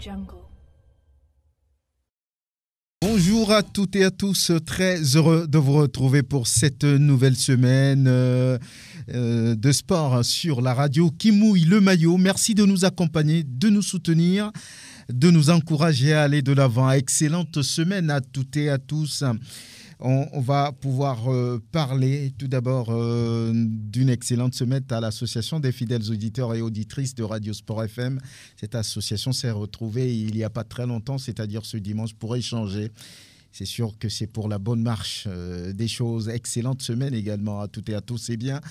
Jungle. Bonjour à toutes et à tous, très heureux de vous retrouver pour cette nouvelle semaine de sport sur la radio qui mouille le maillot. Merci de nous accompagner, de nous soutenir, de nous encourager à aller de l'avant. Excellente semaine à toutes et à tous. On va pouvoir parler tout d'abord d'une excellente semaine à l'association des fidèles auditeurs et auditrices de Radio Sport FM. Cette association s'est retrouvée il n'y a pas très longtemps, c'est-à-dire ce dimanche, pour échanger. C'est sûr que c'est pour la bonne marche des choses. Excellente semaine également à toutes et à tous. C'est bien.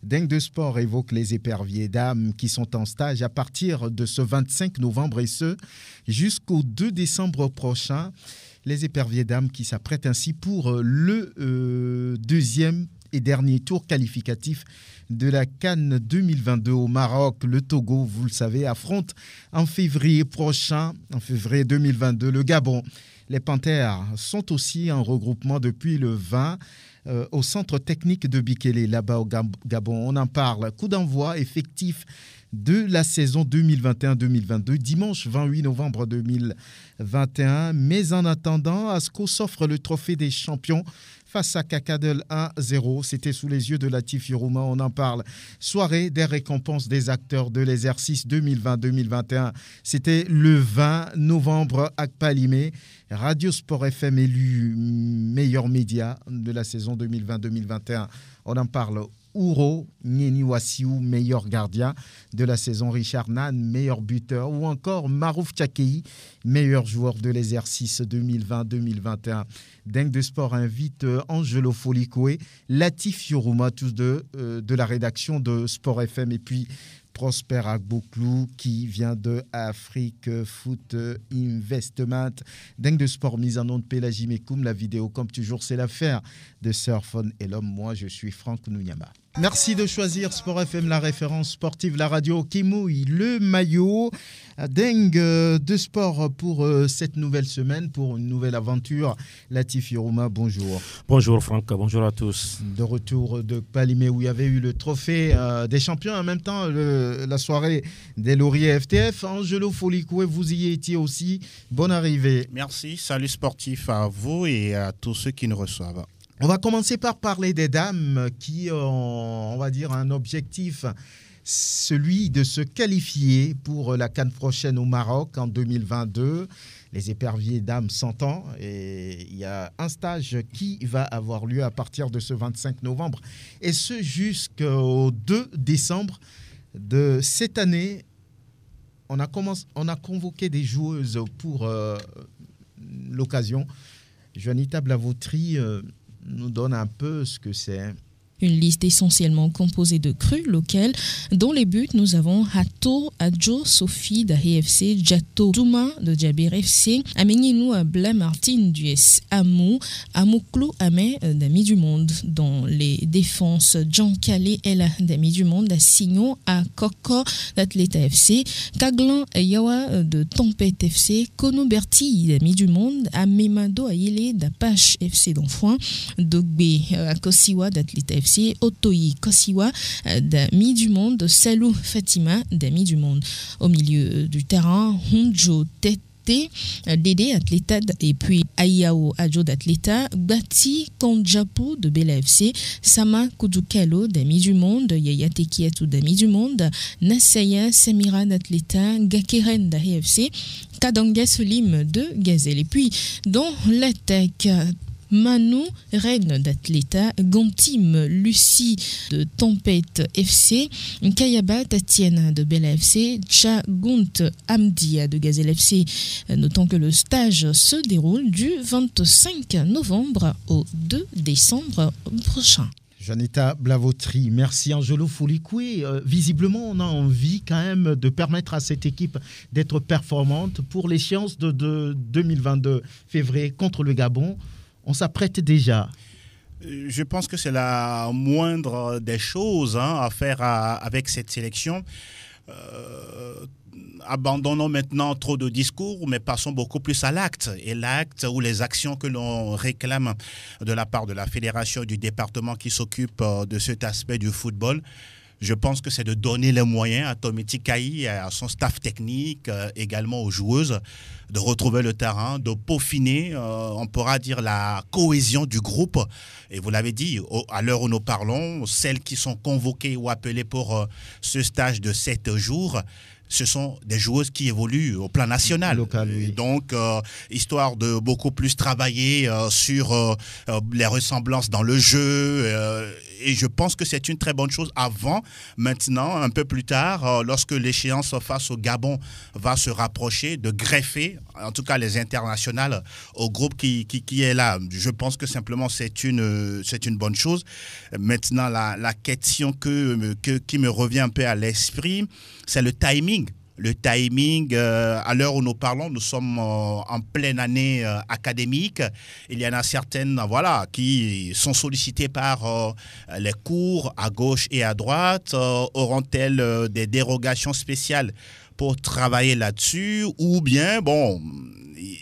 Dingue de Sport évoque les éperviers dames qui sont en stage à partir de ce 25 novembre et ce jusqu'au 2 décembre prochain. Les éperviers dames qui s'apprêtent ainsi pour le deuxième et dernier tour qualificatif de la CAN 2022 au Maroc. Le Togo, vous le savez, affronte en février prochain, en février 2022, le Gabon. Les Panthères sont aussi en regroupement depuis le 20 au centre technique de Bikele, là-bas au Gabon. On en parle. Coup d'envoi effectif de la saison 2021-2022, dimanche 28 novembre 2021. Mais en attendant, ASCO s'offre le trophée des champions face à Kakadel 1-0. C'était sous les yeux de Latif Yorouma. On en parle. Soirée des récompenses des acteurs de l'exercice 2020-2021. C'était le 20 novembre à Palimé. Radio Sport FM élu meilleur média de la saison 2020-2021. On en parle. Ouro Nyeni Wassiou, meilleur gardien de la saison, Richard Nan, meilleur buteur, ou encore Marouf Tchakei, meilleur joueur de l'exercice 2020-2021. Dingue de Sport invite Angelo Folikoué, Latif Yorouma, tous de la rédaction de Sport FM, et puis Prosper Agboklou qui vient de Afrique Foot Investment. Dingue de Sport, mise en onde Pélagie Mekoum. La vidéo, comme toujours, c'est l'affaire de Surfone et l'homme. Moi, je suis Franck Nounyama. Merci de choisir Sport FM, la référence sportive, la radio qui mouille le maillot. Dingue de Sport pour cette nouvelle semaine, pour une nouvelle aventure. Latif Yorouma, bonjour. Bonjour Franck, bonjour à tous. De retour de Palimé où il y avait eu le trophée des champions, en même temps la soirée des lauriers FTF. Angelo Folikoué, vous y étiez aussi. Bonne arrivée. Merci, salut sportif à vous et à tous ceux qui nous reçoivent. On va commencer par parler des dames qui ont, on va dire, un objectif, celui de se qualifier pour la CAN prochaine au Maroc en 2022. Les éperviers dames s'entendent et il y a un stage qui va avoir lieu à partir de ce 25 novembre et ce jusqu'au 2 décembre de cette année. On a convoqué des joueuses pour l'occasion. Juanita Blavautry nous donne un peu ce que c'est. Une liste essentiellement composée de crus locales. Dans les buts, nous avons Hato, Adjo, Sophie de FC, Jato, Douma de Djabir FC, Amenginou Bla Martin du S Amou, Amouklo Amé d'Amis du Monde. Dans les défenses, Jean Calais Ella d'Amis du Monde, Signon à Koko d'Athleta FC, Kaglan Yawa de Tempête FC, Kono Berti d'Amis du Monde, Amemado Ayele d'Apache FC d'Enfoin, Dogbe à Kosiwa d'Athleta FC, Otoyi Kosiwa d'Amis du Monde, Salou Fatima d'Amis du Monde. Au milieu du terrain, Honjo Tete, Dédé Athleta et puis Ayao Adjo d'Athleta, Bati Kondjapo de Bela FC, Sama Kudukalo d'Amis du Monde, Yaya Tekietou d'Amis du Monde, Nasaya Samira d'Athleta, Gakeren d'AFC, Kadanga Solim de Gazelle. Et puis dans l'attaque, Manu, reine d'Athleta, Gantim, Lucie de Tempête FC, Kayaba, Tatiana de Bella FC, Tchagunt, Amdia de Gazelle FC. Notons que le stage se déroule du 25 novembre au 2 décembre prochain. Juanita Blavautry, merci Angelo Folikoué. Visiblement, on a envie quand même de permettre à cette équipe d'être performante pour l'échéance de 2022 février contre le Gabon. On s'apprête déjà. Je pense que c'est la moindre des choses à faire avec cette sélection. Abandonnons maintenant trop de discours, mais passons beaucoup plus à l'acte. Et l'acte ou les actions que l'on réclame de la part de la fédération du département qui s'occupe de cet aspect du football. je pense que c'est de donner les moyens à Tometi Kayi, à son staff technique, également aux joueuses, de retrouver le terrain, de peaufiner, on pourra dire, la cohésion du groupe. Et vous l'avez dit, à l'heure où nous parlons, celles qui sont convoquées ou appelées pour ce stage de 7 jours, ce sont des joueuses qui évoluent au plan national. Local, oui. Donc, histoire de beaucoup plus travailler sur les ressemblances dans le jeu. Et je pense que c'est une très bonne chose avant. Maintenant, un peu plus tard, lorsque l'échéance face au Gabon va se rapprocher, de greffer, en tout cas les internationales, au groupe qui est là. Je pense que simplement c'est une bonne chose. Maintenant, la question qui me revient un peu à l'esprit, c'est le timing. Le timing, à l'heure où nous parlons, nous sommes en pleine année académique. Il y en a certaines qui sont sollicitées par les cours à gauche et à droite. Auront-elles des dérogations spéciales pour travailler là-dessus? Ou bien,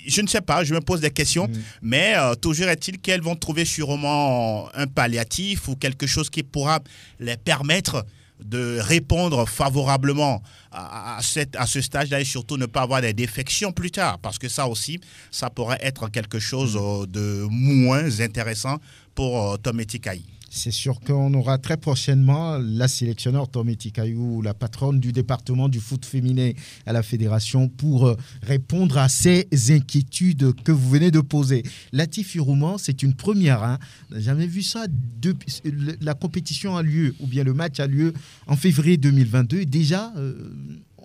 je ne sais pas, je me pose des questions. Mais toujours est-il qu'elles vont trouver sûrement un palliatif ou quelque chose qui pourra les permettre de répondre favorablement à ce stage-là et surtout ne pas avoir des défections plus tard, parce que ça aussi, ça pourrait être quelque chose de moins intéressant pour Tometi Kayi. C'est sûr qu'on aura très prochainement la sélectionneur Tometi Kayi, la patronne du département du foot féminin à la fédération, pour répondre à ces inquiétudes que vous venez de poser. Latifi Rouman, c'est une première. On n'a jamais vu ça depuis. La compétition a lieu, ou bien le match a lieu en février 2022. Déjà,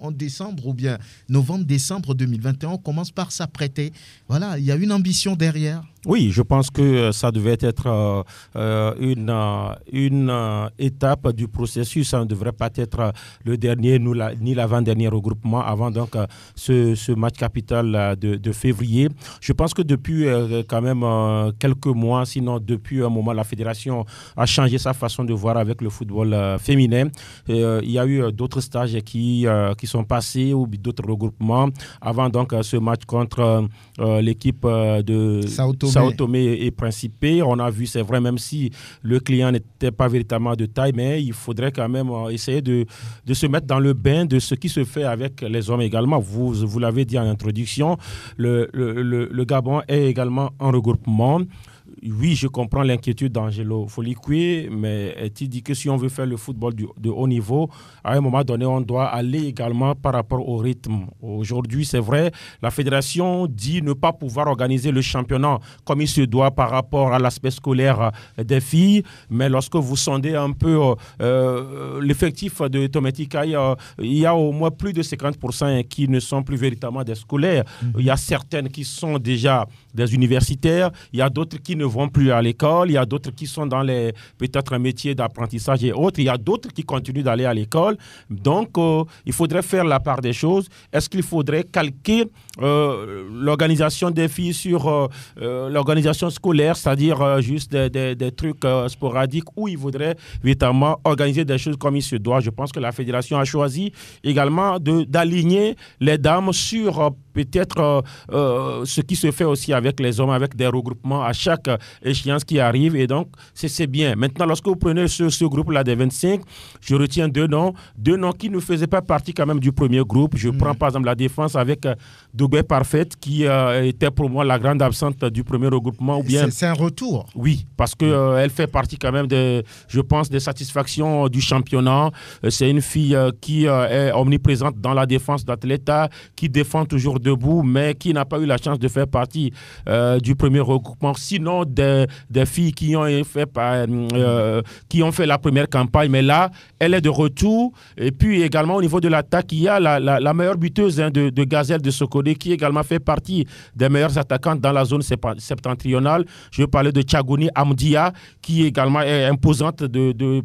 en décembre, ou bien novembre-décembre 2021, on commence par s'apprêter. Voilà, il y a une ambition derrière. Oui, je pense que ça devait être une étape du processus. Ça ne devrait pas être le dernier ni l'avant-dernier regroupement avant donc ce match capital de février. Je pense que depuis quand même quelques mois, sinon depuis un moment, la fédération a changé sa façon de voir avec le football féminin. Il y a eu d'autres stages qui sont passés ou d'autres regroupements avant donc ce match contre l'équipe de Sao Tomé et Principe. On a vu, c'est vrai, même si le client n'était pas véritablement de taille, mais il faudrait quand même essayer de se mettre dans le bain de ce qui se fait avec les hommes également. Vous l'avez dit en introduction, le Gabon est également en regroupement. Oui, je comprends l'inquiétude d'Angelo Folikwe, mais il dit que si on veut faire le football de haut niveau, à un moment donné, on doit aller également par rapport au rythme. Aujourd'hui, c'est vrai, la fédération dit ne pas pouvoir organiser le championnat comme il se doit par rapport à l'aspect scolaire des filles, mais lorsque vous sondez un peu l'effectif de Tometi Kayi, il y a au moins plus de 50% qui ne sont plus véritablement des scolaires. Il y a certaines qui sont déjà des universitaires, il y a d'autres qui ne vont plus à l'école, il y a d'autres qui sont dans peut-être un métier d'apprentissage et autres, il y a d'autres qui continuent d'aller à l'école. Donc, il faudrait faire la part des choses. Est-ce qu'il faudrait calquer l'organisation des filles sur l'organisation scolaire, c'est-à-dire juste des trucs sporadiques, où il faudrait véritablement organiser des choses comme il se doit? Je pense que la fédération a choisi également d'aligner les dames sur peut-être ce qui se fait aussi avec les hommes, avec des regroupements à chaque échéance qui arrive. Et donc, c'est bien. Maintenant, lorsque vous prenez ce groupe-là des 25, je retiens deux noms qui ne faisaient pas partie quand même du premier groupe. Je prends par exemple la défense avec Doubé Parfait, qui était pour moi la grande absente du premier regroupement. Ou bien... C'est un retour. Oui, parce qu'elle fait partie quand même, je pense, des satisfactions du championnat. C'est une fille qui est omniprésente dans la défense d'Atleta, qui défend toujours debout, mais qui n'a pas eu la chance de faire partie du premier regroupement. Sinon, des filles qui ont fait la première campagne, mais là, elle est de retour. Et puis également au niveau de l'attaque, il y a la meilleure buteuse de Gazelle de Sokodé, qui également fait partie des meilleurs attaquants dans la zone septentrionale. Je veux parler de Tchagouni Amdia, qui également est imposante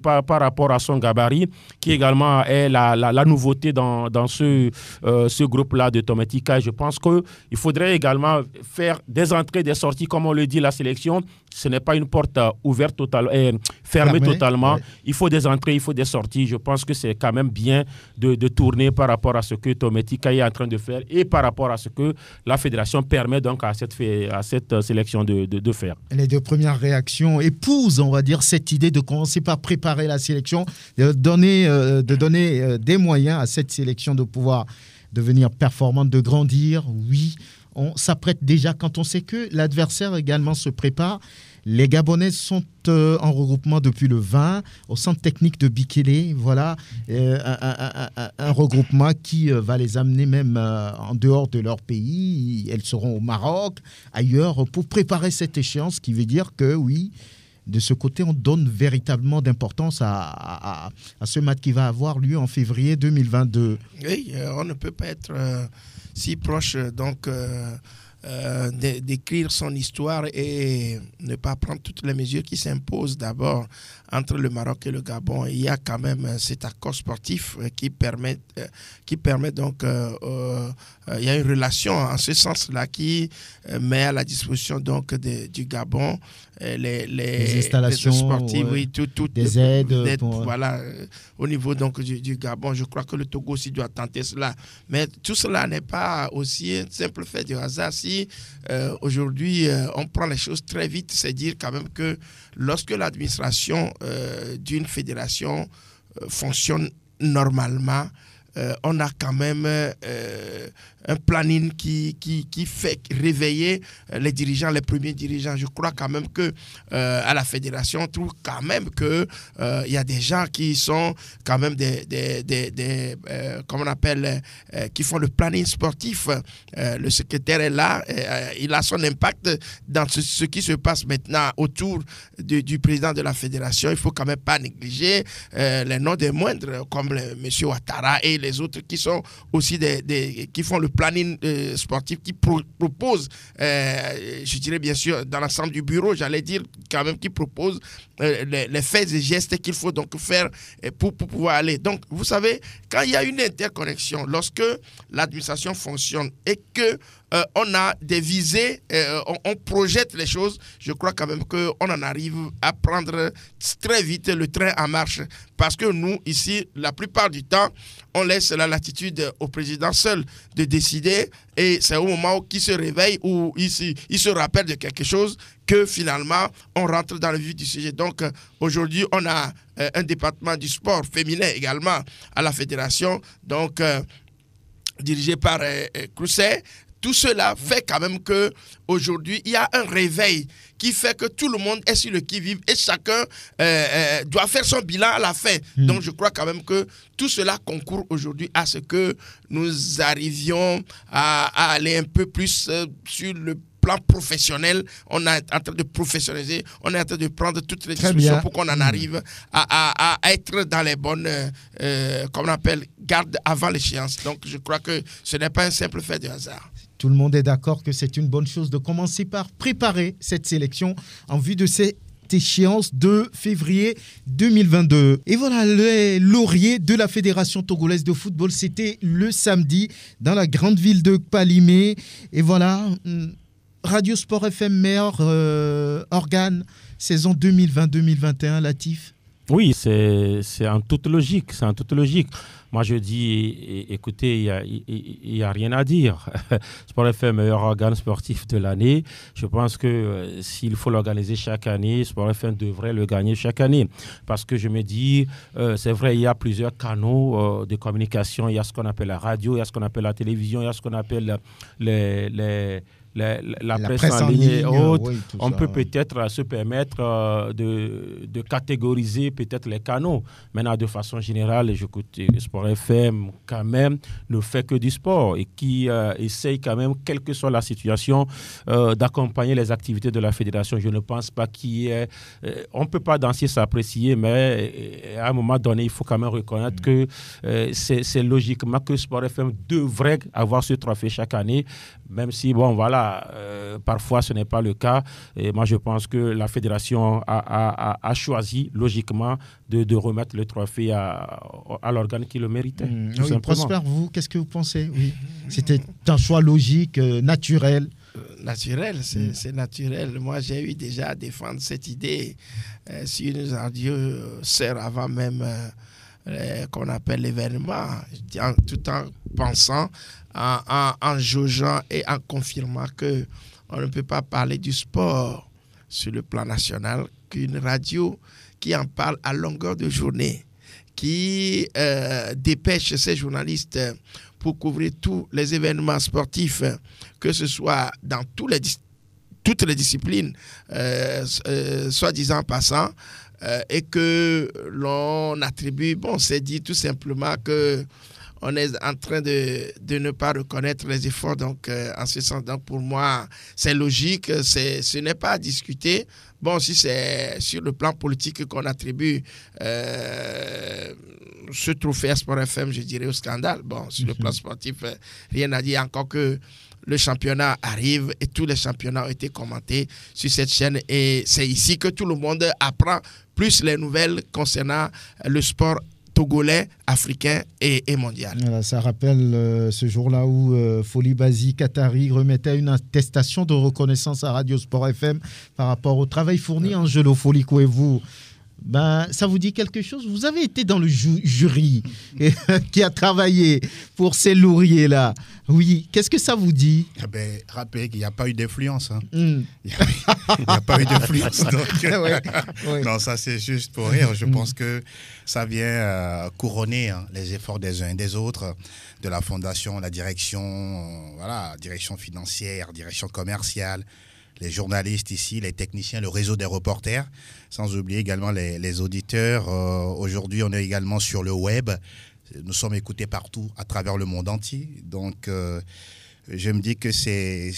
par rapport à son gabarit, qui également est la nouveauté dans ce groupe-là de Tometi Kayi. Je pense qu'il faudrait également faire des entrées, des sorties, comme on le dit, la sélection, ce n'est pas une porte ouverte fermée totalement. Ouais. Il faut des entrées, il faut des sorties. Je pense que c'est quand même bien de tourner par rapport à ce que Tometika est en train de faire et par rapport à ce que la fédération permet donc à cette sélection de faire. Les deux premières réactions épousent, on va dire, cette idée de commencer par préparer la sélection, de donner des moyens à cette sélection de pouvoir devenir performante, de grandir. Oui, on s'apprête déjà quand on sait que l'adversaire également se prépare. Les Gabonais sont en regroupement depuis le 20 au centre technique de Bikele. Voilà, un regroupement qui va les amener même en dehors de leur pays. Elles seront au Maroc, ailleurs, pour préparer cette échéance, qui veut dire que oui, de ce côté, on donne véritablement d'importance à ce match qui va avoir lieu en février 2022. Oui, on ne peut pas être si proche donc d'écrire son histoire et ne pas prendre toutes les mesures qui s'imposent d'abord entre le Maroc et le Gabon. Il y a quand même cet accord sportif qui permet donc il y a une relation en ce sens-là qui met à la disposition donc du Gabon les installations sportives, oui, des aides voilà, au niveau donc du Gabon. Je crois que le Togo aussi doit tenter cela. Mais tout cela n'est pas aussi un simple fait du hasard. Si aujourd'hui on prend les choses très vite, c'est dire quand même que lorsque l'administration d'une fédération fonctionne normalement, on a quand même un planning qui fait réveiller les dirigeants, les premiers dirigeants. Je crois quand même que à la fédération, on trouve quand même que il y a des gens qui sont quand même des comment on appelle, qui font le planning sportif. Le secrétaire est là, il a son impact dans ce qui se passe maintenant autour du président de la fédération. Il faut quand même pas négliger les noms des moindres comme M. Ouattara et les autres qui sont aussi qui font le planning sportif, qui propose, je dirais bien sûr dans l'ensemble du bureau, j'allais dire quand même, qui propose les faits et gestes qu'il faut donc faire pour pouvoir aller. Donc vous savez, quand il y a une interconnexion, lorsque l'administration fonctionne et que on a des visées, on projette les choses, je crois quand même qu'on en arrive à prendre très vite le train en marche. Parce que nous, ici, la plupart du temps, on laisse la latitude au président seul de décider, et c'est au moment où il se réveille, ou il se rappelle de quelque chose, que finalement, on rentre dans le vif du sujet. Donc, aujourd'hui, on a un département du sport féminin également à la fédération, donc dirigé par Crousset. Tout cela fait quand même qu'aujourd'hui, il y a un réveil qui fait que tout le monde est sur le qui-vive et chacun doit faire son bilan à la fin. Donc, je crois quand même que tout cela concourt aujourd'hui à ce que nous arrivions à aller un peu plus sur le plan professionnel. On est en train de professionnaliser, on est en train de prendre toutes les dispositions pour qu'on en arrive à être dans les bonnes, comme on appelle, gardes avant l'échéance. Donc, je crois que ce n'est pas un simple fait de hasard. Tout le monde est d'accord que c'est une bonne chose de commencer par préparer cette sélection en vue de cette échéance de février 2022. Et voilà, les lauriers de la Fédération togolaise de football, c'était le samedi dans la grande ville de Palimé. Et voilà, Radio Sport FM meilleur organe, saison 2020-2021, Latif. Oui, c'est en toute logique, Moi, je dis, écoutez, il y a rien à dire. Sport FM, meilleur organe sportif de l'année. Je pense que s'il faut l'organiser chaque année, Sport FM devrait le gagner chaque année. Parce que je me dis, c'est vrai, il y a plusieurs canaux de communication. Il y a ce qu'on appelle la radio, il y a ce qu'on appelle la télévision, il y a ce qu'on appelle la presse en ligne et autres. Oui, on peut peut-être se permettre de catégoriser peut-être les canaux. Maintenant, de façon générale, j'écoute Sport FM quand même ne fait que du sport et qui essaye quand même, quelle que soit la situation, d'accompagner les activités de la fédération. Je ne pense pas qu'il y ait... on ne peut pas danser s'apprécier, mais à un moment donné, il faut quand même reconnaître que c'est logiquement que Sport FM devrait avoir ce trophée chaque année, même si, bon, voilà, parfois ce n'est pas le cas. Et moi, je pense que la fédération a choisi logiquement de remettre le trophée à l'organe qui le méritait. Oui, Prosper, vous, qu'est-ce que vous pensez? Oui. C'était un choix logique, naturel. naturel, c'est naturel. Moi, j'ai eu déjà à défendre cette idée sur une radio sœur avant même qu'on appelle l'événement, tout en pensant, en jaugeant et en confirmant qu'on ne peut pas parler du sport sur le plan national qu'une radio qui en parle à longueur de journée, qui dépêche ses journalistes pour couvrir tous les événements sportifs, que ce soit dans toutes les disciplines, soi-disant passant, et que l'on attribue, c'est dit tout simplement que on est en train de ne pas reconnaître les efforts. Donc, en ce sens, donc pour moi, c'est logique, ce n'est pas à discuter. Bon, si c'est sur le plan politique qu'on attribue ce trophée à Sport FM, je dirais au scandale. Bon, sur le plan sportif, rien à dire, encore que le championnat arrive et tous les championnats ont été commentés sur cette chaîne. Et c'est ici que tout le monde apprend plus les nouvelles concernant le sport togolais, africain et mondial. Voilà, ça rappelle ce jour-là où Folie Basi Qatari remettait une attestation de reconnaissance à Radio Sport FM par rapport au travail fourni. Angelo Foliko et vous, ça vous dit quelque chose? Vous avez été dans le jury qui a travaillé pour ces lauriers-là. Oui, qu'est-ce que ça vous dit? Rappelez qu'il n'y a pas eu d'influence. Hein. Il n'y a pas eu d'influence. Donc, non, ça c'est juste pour rire. Je pense que ça vient couronner les efforts des uns et des autres, de la fondation, la direction, direction financière, direction commerciale, les journalistes ici, les techniciens, le réseau des reporters, sans oublier également les auditeurs. Aujourd'hui, on est également sur le web. Nous sommes écoutés partout à travers le monde entier. Donc, je me dis que c'est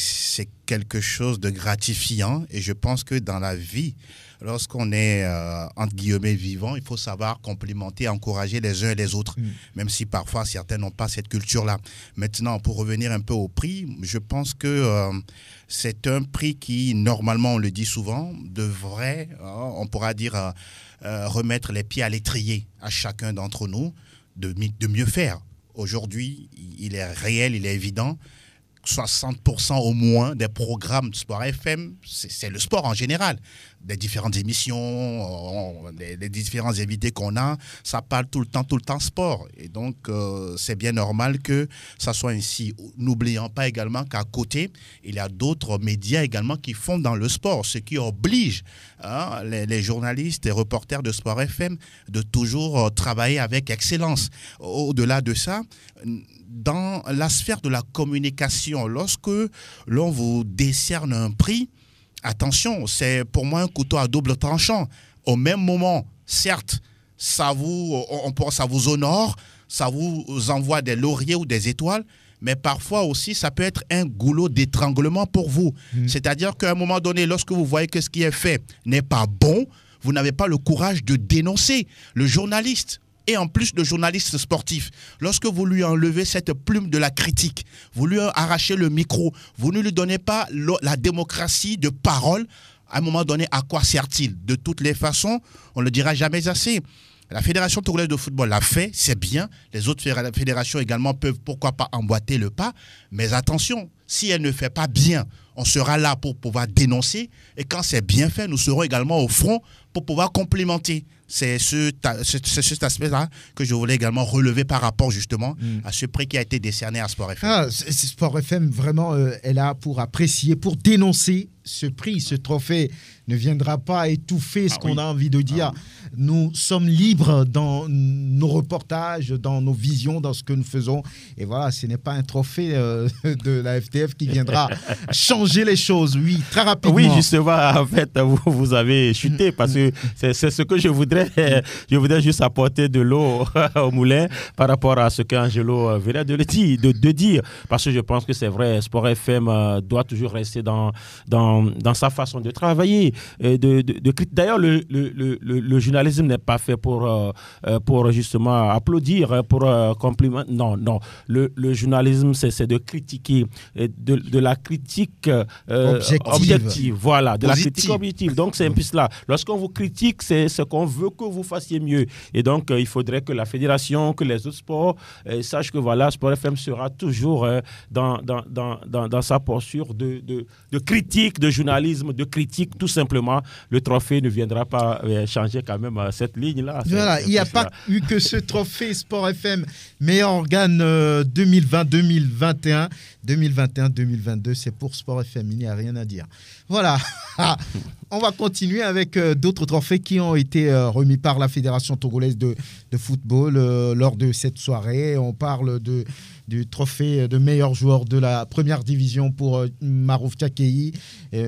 quelque chose de gratifiant. Et je pense que dans la vie, lorsqu'on est, entre guillemets, vivant, il faut savoir complimenter, encourager les uns et les autres, même si parfois certains n'ont pas cette culture-là. Maintenant, pour revenir un peu au prix, je pense que c'est un prix qui, normalement, on le dit souvent, devrait, on pourra dire, remettre les pieds à l'étrier à chacun d'entre nous, de mieux faire. Aujourd'hui, il est réel, il est évident. 60% au moins des programmes de Sport FM, c'est le sport en général. Des différentes émissions, les différents invités qu'on a, ça parle tout le temps sport. Et donc, c'est bien normal que ça soit ainsi. N'oublions pas également qu'à côté, il y a d'autres médias également qui font dans le sport, ce qui oblige les journalistes et reporters de Sport FM de toujours travailler avec excellence. Au-delà de ça, dans la sphère de la communication, lorsque l'on vous décerne un prix, attention, c'est pour moi un couteau à double tranchant. Au même moment, certes, ça vous honore, ça vous envoie des lauriers ou des étoiles, mais parfois aussi, ça peut être un goulot d'étranglement pour vous. C'est-à-dire qu'à un moment donné, lorsque vous voyez que ce qui est fait n'est pas bon, vous n'avez pas le courage de dénoncer le journaliste. Et en plus, le journaliste sportif, lorsque vous lui enlevez cette plume de la critique, vous lui arrachez le micro, vous ne lui donnez pas la démocratie de parole, à un moment donné, à quoi sert-il? De toutes les façons, on ne le dira jamais assez. La Fédération togolaise de football l'a fait, c'est bien. Les autres fédérations également peuvent, pourquoi pas, emboîter le pas. Mais attention, si elle ne fait pas bien, on sera là pour pouvoir dénoncer. Et quand c'est bien fait, nous serons également au front pour pouvoir complimenter. C'est cet aspect-là que je voulais également relever par rapport justement à ce prix qui a été décerné à Sport FM. Sport FM vraiment est là pour apprécier, pour dénoncer ce prix, ce trophée ne viendra pas étouffer ce qu'on a envie de dire. Nous sommes libres dans nos reportages, dans nos visions, dans ce que nous faisons. Et voilà, ce n'est pas un trophée de la FTF qui viendra changer les choses. Oui, très rapidement. Oui, justement, en fait, vous avez chuté parce que c'est ce que je voudrais. Je voudrais juste apporter de l'eau au moulin par rapport à ce qu'Angelo venait de dire. Parce que je pense que c'est vrai, Sport FM doit toujours rester dans sa façon de travailler. D'ailleurs, le journalisme n'est pas fait pour justement applaudir, pour complimenter. Non. Le journalisme, c'est de critiquer. De la critique objective. Voilà, de Positive. la critique objective. Donc, c'est un peu cela. Lorsqu'on vous critique, c'est ce qu'on veut que vous fassiez mieux. Et donc, il faudrait que la fédération, que les autres sports sachent que voilà, Sport FM sera toujours dans sa posture de critique, de journalisme, de critique, tout simplement. Le trophée ne viendra pas changer quand même cette ligne-là. Voilà, il n'y a pas eu que ce trophée Sport FM, meilleur organe 2020-2021. 2021-2022, c'est pour Sport FM, il n'y a rien à dire. Voilà, on va continuer avec d'autres trophées qui ont été remis par la Fédération togolaise de football lors de cette soirée. On parle du trophée de meilleur joueur de la première division pour Marouf Tchakei,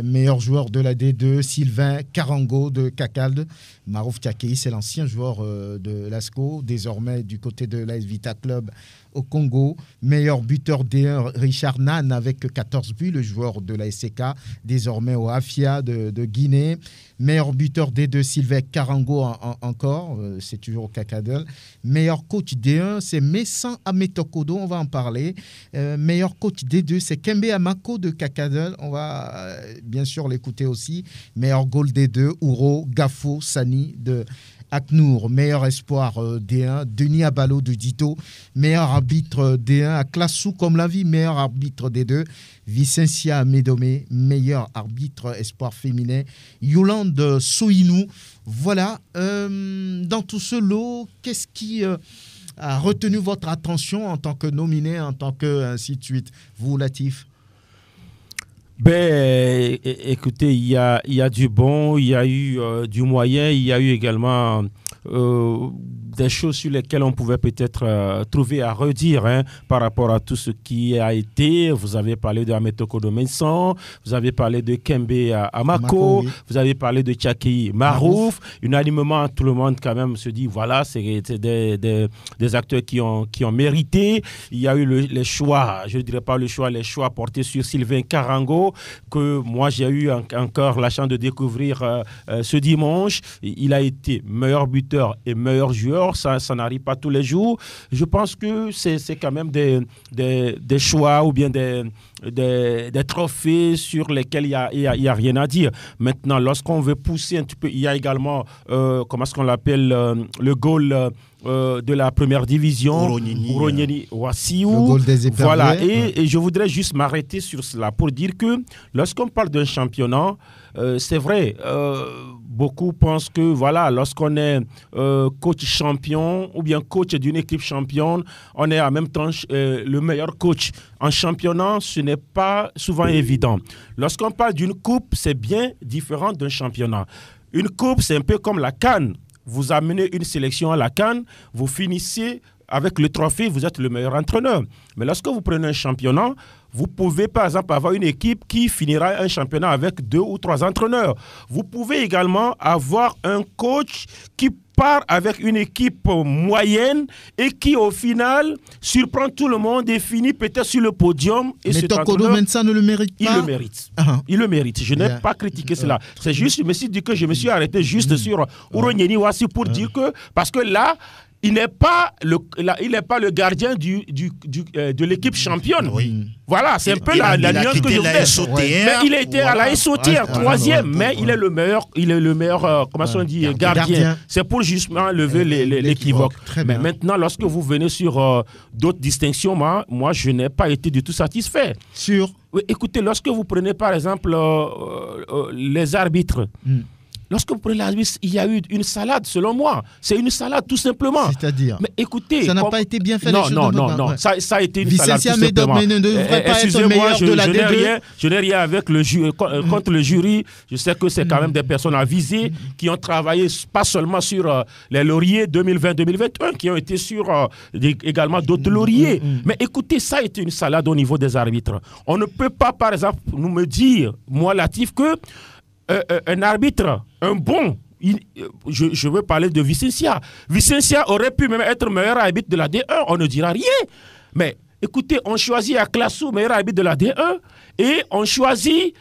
meilleur joueur de la D2, Sylvain Karango de Kakald. Marouf Tchakei, c'est l'ancien joueur de l'ASCO, désormais du côté de l'AS Vita Club au Congo. Meilleur buteur D1, Richard Nan avec 14 buts, le joueur de la SCK, désormais au Afia de Guinée. Meilleur buteur D2, Sylvain Karango encore, c'est toujours au Kakadel. Meilleur coach D1, c'est Messan Ametokodo, on va en parler. Meilleur coach D2, c'est Kembe Amako de Kakadel, on va bien sûr l'écouter aussi. Meilleur goal D2, Ouro Gafo Sani de Aknour. Meilleur espoir D1, Denis Abalo de Dito. Meilleur arbitre D1, à Klassou comme la vie. Meilleur arbitre D2, Vicencia Médomé. Meilleur arbitre espoir féminin, Yolande Soinou. Voilà, dans tout ce lot, qu'est-ce qui a retenu votre attention en tant que nominé, en tant que ainsi de suite? Vous, Latif? Ben, écoutez, il y a du bon, il y a eu du moyen, il y a eu également des choses sur lesquelles on pouvait peut-être trouver à redire par rapport à tout ce qui a été. Vous avez parlé de Ametokodo Mensan, vous avez parlé de Kembe Amako, oui. Vous avez parlé de Tchakei Marouf. Unanimement, tout le monde quand même se dit, voilà, c'est des acteurs qui ont mérité. Il y a eu les choix, je ne dirais pas les choix portés sur Sylvain Karango, que moi j'ai eu encore la chance de découvrir ce dimanche. Il a été meilleur buteur et meilleur joueur. Ça n'arrive pas tous les jours. Je pense que c'est quand même des choix ou bien des trophées sur lesquels il y a rien à dire. Maintenant, lorsqu'on veut pousser un petit peu, il y a également, comment est-ce qu'on l'appelle, le goal de la première division, Ouronyeni Wassiou. Le goal des éperviers. Voilà, et je voudrais juste m'arrêter sur cela pour dire que lorsqu'on parle d'un championnat, c'est vrai, beaucoup pensent que voilà, lorsqu'on est coach champion ou bien coach d'une équipe championne, on est en même temps le meilleur coach. En championnat, ce n'est pas souvent évident. Lorsqu'on parle d'une coupe, c'est bien différent d'un championnat. Une coupe, c'est un peu comme la CAN. Vous amenez une sélection à la CAN, vous finissez avec le trophée, vous êtes le meilleur entraîneur. Mais lorsque vous prenez un championnat, vous pouvez par exemple avoir une équipe qui finira un championnat avec 2 ou 3 entraîneurs. Vous pouvez également avoir un coach qui part avec une équipe moyenne et qui au final surprend tout le monde et finit peut-être sur le podium. Et mais Tokodo Mensa ne le mérite pas. Il le mérite. Il le mérite. Je n'ai pas critiqué cela. C'est juste, je me suis dit que je me suis arrêté juste sur Ouronyeni Wassiou pour dire que, parce que là, il n'est pas le gardien de l'équipe championne. Oui. Voilà, c'est un peu la nuance que je voulais. Mais il a été à la SOTR, troisième, mais il est le meilleur, comment on dit, gardien. C'est pour justement lever l'équivoque. Mais maintenant, lorsque vous venez sur d'autres distinctions, moi, je n'ai pas été du tout satisfait. Sûr. Oui, écoutez, lorsque vous prenez par exemple les arbitres, lorsque vous prenez l'arbitre, il y a eu une salade, selon moi. C'est une salade, tout simplement. C'est-à-dire, mais écoutez, ça n'a pas été bien fait. Non. Ça a été une salade, tout simplement. Mais ne devrait pas être meilleur de la D2. Je n'ai rien avec le contre le jury. Je sais que c'est quand même des personnes avisées qui ont travaillé pas seulement sur les lauriers 2020-2021, qui ont été sur également d'autres lauriers. Mais écoutez, ça a été une salade au niveau des arbitres. On ne peut pas, par exemple, nous me dire, moi, Latif, que un arbitre, un bon, je veux parler de Vicencia. Vicencia aurait pu même être meilleur arbitre de la D1, on ne dira rien. Mais écoutez, on choisit à Klassou meilleur arbitre de la D1 et on choisit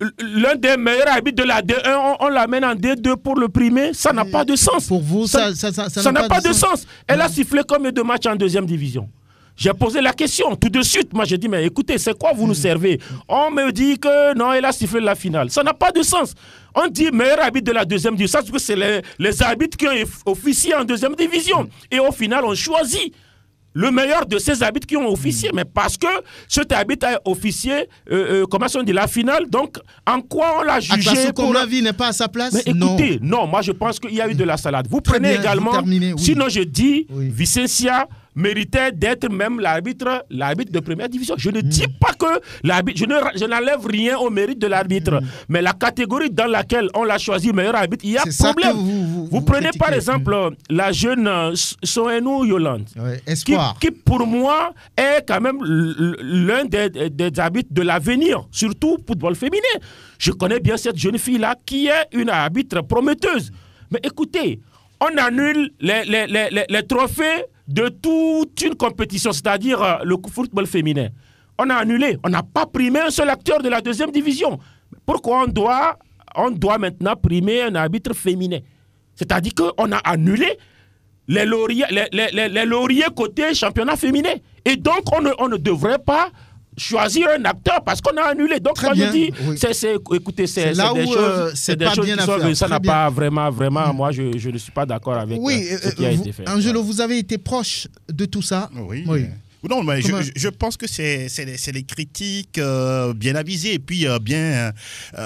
l'un des meilleurs arbitres de la D1, on l'amène en D2 pour le primer. Ça n'a pas de sens. Pour vous, ça n'a pas de sens. Elle a sifflé combien de matchs en deuxième division? J'ai posé la question tout de suite. Moi, j'ai dit, mais écoutez, c'est quoi vous nous servez? On me dit que non, il a sifflé la finale. Ça n'a pas de sens. On dit meilleur arbitre de la deuxième division. Ça, parce que c'est les arbitres qui ont officié en deuxième division. Et au final, on choisit le meilleur de ces arbitres qui ont officié. Mais parce que cet arbitre a officié, comment on dit, la finale, donc en quoi on l'a jugé? La vie n'est pas à sa place? Mais écoutez, non, moi je pense qu'il y a eu de la salade. Vous prenez bien, également, sinon je dis, Vicentia méritait d'être même l'arbitre de première division. Je ne dis pas que l'arbitre, je n'enlève rien au mérite de l'arbitre, mais la catégorie dans laquelle on l'a choisi meilleur arbitre, il y a problème. Vous prenez par exemple la jeune Sohenou Yolande, qui pour moi est quand même l'un des arbitres de l'avenir, surtout football féminin. Je connais bien cette jeune fille-là qui est une arbitre prometteuse. Mais écoutez, on annule les trophées de toute une compétition, c'est-à-dire le football féminin. On a annulé. On n'a pas primé un seul acteur de la deuxième division. Pourquoi on doit maintenant primer un arbitre féminin? C'est-à-dire qu'on a annulé les lauriers côté championnat féminin. Et donc, on ne devrait pas choisir un acteur parce qu'on a annulé. Donc, quand je dis, écoutez, c'est des choses, qui sont, ça n'a pas vraiment, moi, je ne suis pas d'accord avec ce qui a été fait. Angelo, vous avez été proche de tout ça. Oui. Non, mais je pense que c'est les critiques bien avisées et puis bien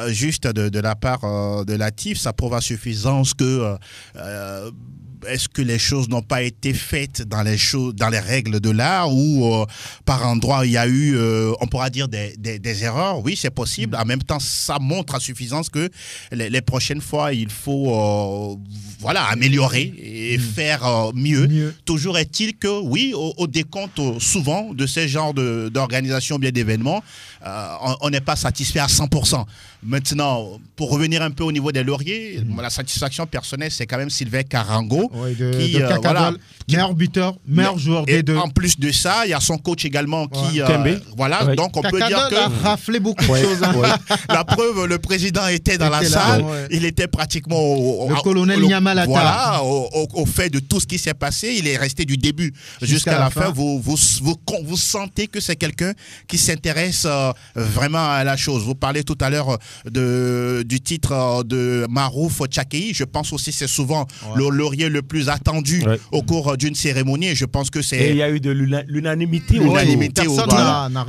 juste de la part de l'ATIF. Ça prouve à suffisance que est-ce que les choses n'ont pas été faites dans les règles de l'art ou par endroits il y a eu, on pourra dire, des erreurs? Oui, c'est possible. En même temps, ça montre à suffisance que les prochaines fois, il faut améliorer et faire mieux. Toujours est-il que, oui, au décompte souvent de ces genres d'organisations, bien d'événements, on n'est pas satisfait à 100%. Maintenant, pour revenir un peu au niveau des lauriers, la satisfaction personnelle, c'est quand même Sylvain Carango, qui meilleur buteur, meilleur joueur des deux. En plus de ça, il y a son coach également qui, donc on peut dire que a raflé beaucoup de choses. La preuve, le président était dans la salle, il était pratiquement le colonel Nyamalata. Au fait de tout ce qui s'est passé, il est resté du début jusqu'à la fin. Vous sentez que c'est quelqu'un qui s'intéresse vraiment à la chose. Vous parlez tout à l'heure du titre de Marouf Tchakei. Je pense aussi que c'est souvent le laurier le plus attendu au cours d'une cérémonie. Et je pense que c'est... Et il y a eu de l'unanimité.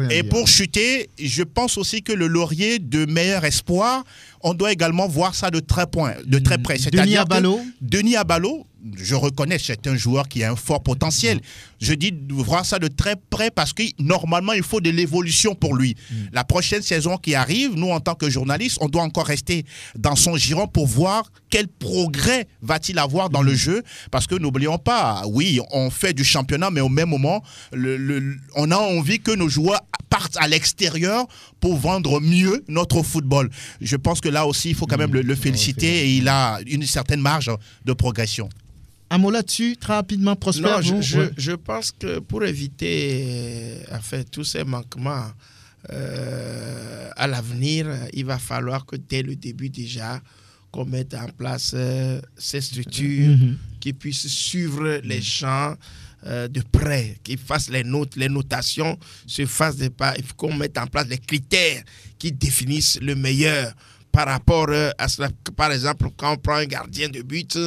Et pour chuter, je pense aussi que le laurier de meilleur espoir, on doit également voir ça de très près. Denis Abalo. Denis Abalo, je reconnais, c'est un joueur qui a un fort potentiel. Je dis de voir ça de très près parce que normalement, il faut de l'évolution pour lui. La prochaine saison qui arrive, nous, en tant que journalistes, on doit encore rester dans son giron pour voir quel progrès va-t-il avoir dans le jeu. Parce que n'oublions pas, oui, on fait du championnat, mais au même moment, on a envie que nos joueurs partent à l'extérieur pour vendre mieux notre football. Je pense que là aussi, il faut quand même le féliciter et il a une certaine marge de progression. Un mot là-dessus, très rapidement, Prosper. Je pense que pour éviter tous ces manquements à l'avenir, il va falloir que dès le début déjà, qu'on mette en place ces structures qui puissent suivre les champs de près, qu'ils fassent les notations, se fassent des pas. Il faut qu'on mette en place les critères qui définissent le meilleur par rapport à cela. Par exemple, quand on prend un gardien de but,